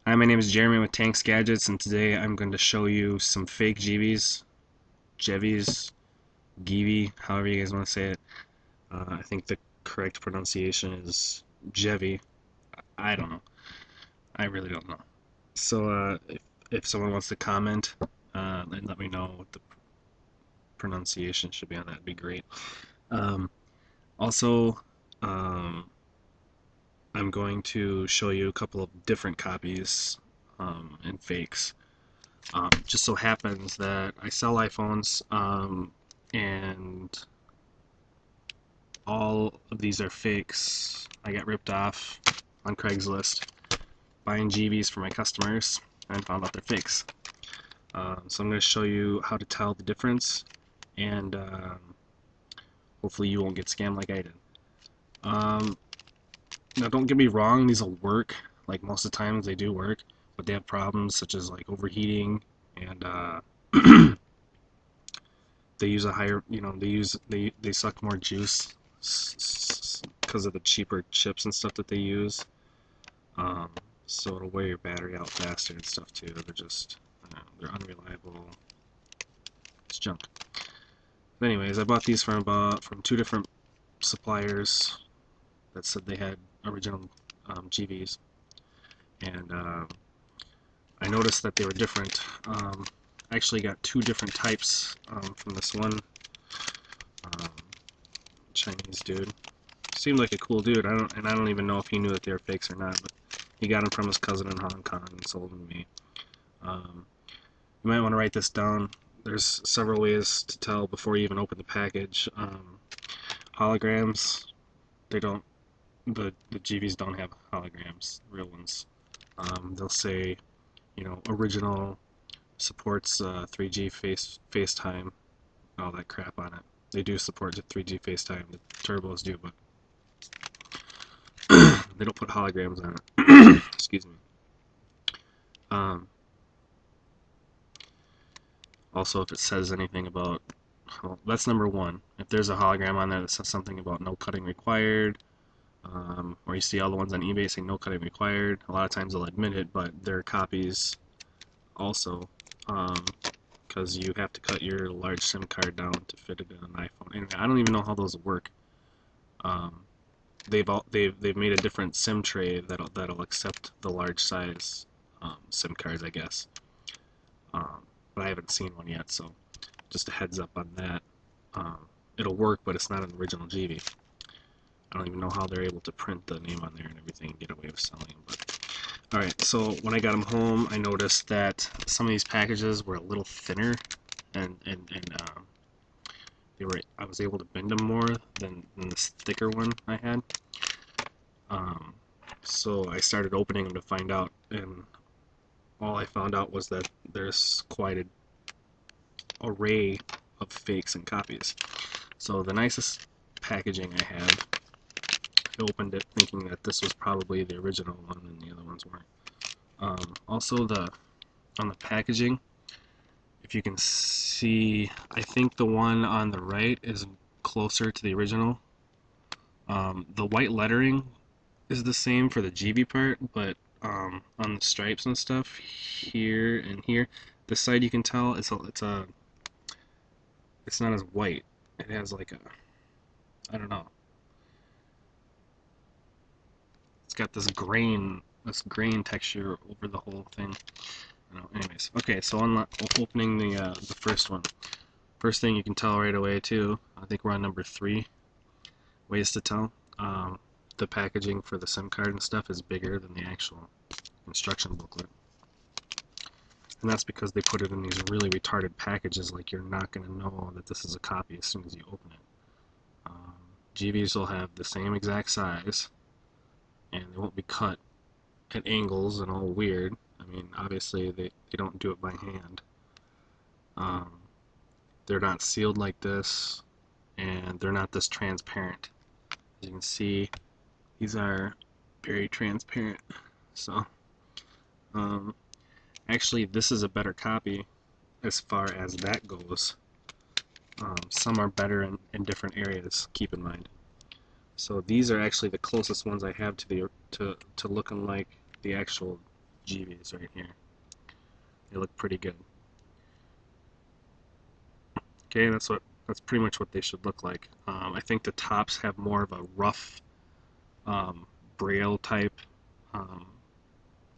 Hi, my name is Jeremy with Tanks Gadgets, and today I'm going to show you some fake Geveys, Gevey, however you guys want to say it. I think the correct pronunciation is Gevey. I don't know. I really don't know. So, if someone wants to comment and let me know what the pronunciation should be on that, would be great. Um, also, um, I'm going to show you a couple of different copies and fakes. Just so happens that I sell iPhones, and all of these are fakes. I got ripped off on Craigslist buying GVs for my customers and found out they're fakes. So I'm going to show you how to tell the difference, and hopefully you won't get scammed like I did. Um, Now, don't get me wrong; these will work. Like most of the times, they do work, but they have problems such as like overheating and they use a higher, they suck more juice because of the cheaper chips and stuff that they use. Um, so it'll wear your battery out faster and stuff too. They're just they're unreliable. It's junk. But anyways, I bought these from two different suppliers that said they had original GVs, and I noticed that they were different. I actually got two different types from this one Chinese dude. Seemed like a cool dude. I don't even know if he knew that they were fakes or not, but he got them from his cousin in Hong Kong and sold them to me. You might want to write this down. There's several ways to tell before you even open the package. Holograms, they don't. The GVs don't have holograms, real ones. They'll say, original supports 3G FaceTime, all that crap on it. They do support 3G FaceTime. The turbos do, but they don't put holograms on it. Excuse me. Um, Also, if it says anything about, well, that's number one. If there's a hologram on there that says something about no cutting required, or you see all the ones on eBay saying no cutting required, a lot of times they'll admit it, but they're copies also, because you have to cut your large SIM card down to fit it in an iPhone. Anyway, I don't even know how those work. Um, they've made a different SIM tray that'll accept the large size SIM cards, I guess. But I haven't seen one yet, so just a heads up on that. It'll work, but it's not an original GV. I don't even know how they're able to print the name on there and everything and get away with selling them. But alright, so when I got them home, I noticed that some of these packages were a little thinner, and I was able to bend them more than this thicker one I had. So I started opening them to find out, and all I found out was that there's quite an array of fakes and copies. So the nicest packaging I have, I opened it thinking that this was probably the original one and the other ones weren't. Also, on the packaging, if you can see, I think the one on the right is closer to the original. The white lettering is the same for the GB part, but on the stripes and stuff here and here, this side you can tell it's not as white. It has like a, I don't know. It's got this grain texture over the whole thing. I don't know. Anyways, okay. So opening the first one. First thing you can tell right away too. I think we're on number 3. Ways to tell. The packaging for the SIM card and stuff is bigger than the actual instruction booklet. And that's because they put it in these really retarded packages, like you're not going to know that this is a copy as soon as you open it. GVs will have the same exact size, and they won't be cut at angles and all weird. I mean, obviously they don't do it by hand. Um, they're not sealed like this, and they're not this transparent. As you can see, these are very transparent. So, um, actually, this is a better copy as far as that goes. Some are better in different areas, keep in mind. So these are actually the closest ones I have to looking like the actual Geveys right here. They look pretty good. Okay, that's pretty much what they should look like. I think the tops have more of a rough braille type um,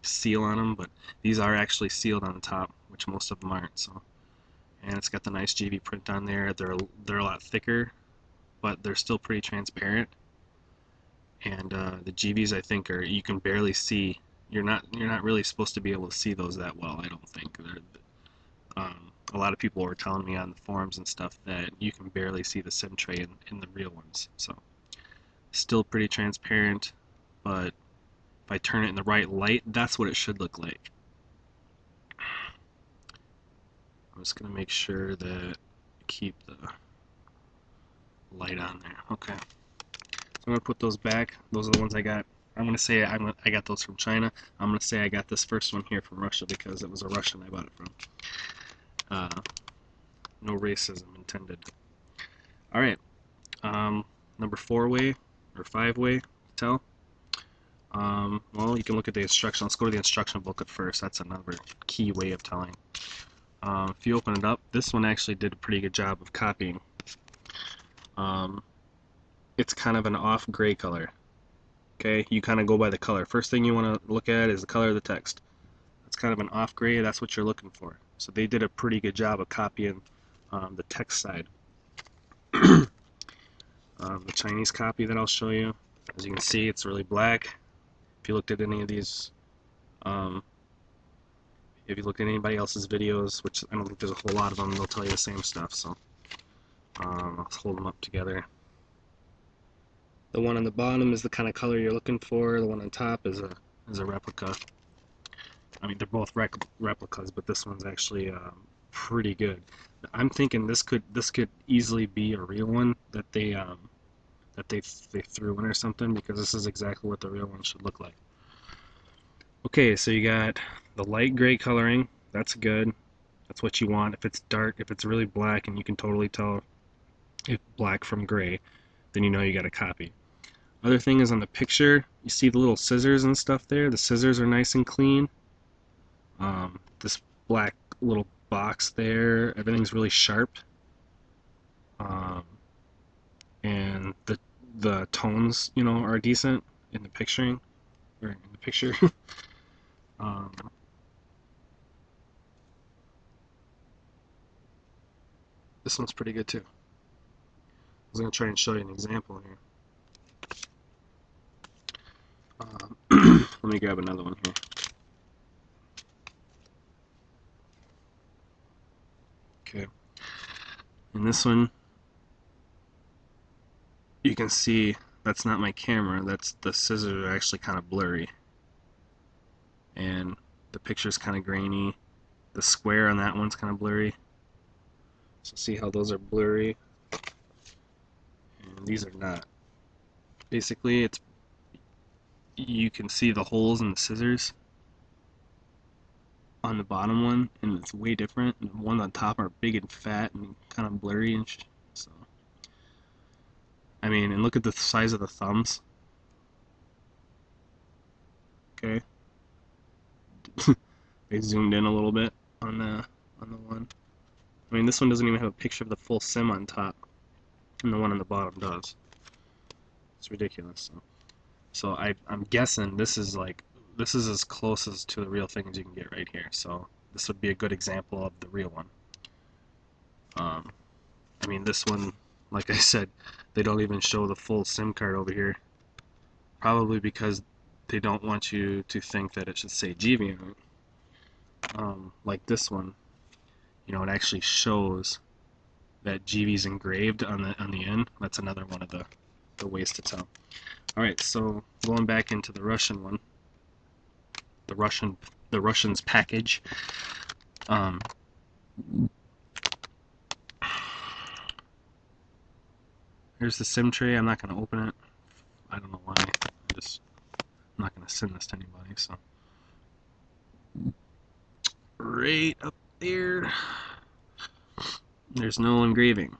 seal on them, but these are actually sealed on the top, which most of them aren't. So, and it's got the nice Gevey print on there. They're a lot thicker, but they're still pretty transparent. And the Geveys, I think, are you can barely see. You're not really supposed to be able to see those that well. I don't think. A lot of people were telling me on the forums and stuff that you can barely see the SIM tray in the real ones. So still pretty transparent, but if I turn it in the right light, that's what it should look like. I'm just gonna make sure that I keep the light on there. Okay. So I'm gonna put those back. Those are the ones I got. I'm gonna say I got those from China. I'm gonna say I got this first one here from Russia because it was a Russian I bought it from. No racism intended. All right. Number 4-way or 5-way tell. Well, you can look at the instruction. Let's go to the instruction booklet first. That's another key way of telling. If you open it up, this one actually did a pretty good job of copying. It's kind of an off gray color. Okay, you kind of go by the color. First thing you want to look at is the color of the text. It's kind of an off gray. That's what you're looking for. So they did a pretty good job of copying the text side. The Chinese copy that I'll show you, as you can see, it's really black. If you looked at any of these, if you look at anybody else's videos, which I don't think there's a whole lot of them, they'll tell you the same stuff. So I'll hold them up together. The one on the bottom is the kind of color you're looking for. The one on top is a replica. I mean, they're both replicas, but this one's actually pretty good. I'm thinking this could easily be a real one that they threw in or something, because this is exactly what the real one should look like. Okay, so you got the light gray coloring. That's good. That's what you want. If it's dark, if it's really black and you can totally tell it's black from gray, then you know you got a copy. Other thing is on the picture, you see the little scissors and stuff there. The scissors are nice and clean. This black little box there, everything's really sharp. And the tones, you know, are decent in the picturing, or in the picture. This one's pretty good too. I was going to try and show you an example here. Let me grab another one here. Okay. In this one, you can see that's not my camera. That's the scissors are actually kind of blurry, and the picture's kind of grainy. The square on that one's kind of blurry. So see how those are blurry, and these are not. Basically, it's you can see the holes in the scissors on the bottom one, and it's way different. And the one on top are big and fat and kind of blurry and so. I mean, and look at the size of the thumbs. Okay. They zoomed in a little bit on the one. I mean, this one doesn't even have a picture of the full SIM on top, and the one on the bottom does. It's ridiculous. So I'm guessing this is as close as to the real thing as you can get right here. So this would be a good example of the real one. I mean, this one, like I said, they don't even show the full SIM card over here. Probably because they don't want you to think that it should say Gevey on it. Like this one, you know, it actually shows that Gevey's engraved on the end. That's another one of the ways to tell. All right, so going back into the Russian one, the Russians package. Here's the SIM tray. I'm not going to open it. I don't know why. I'm not going to send this to anybody. So right up there, there's no engraving.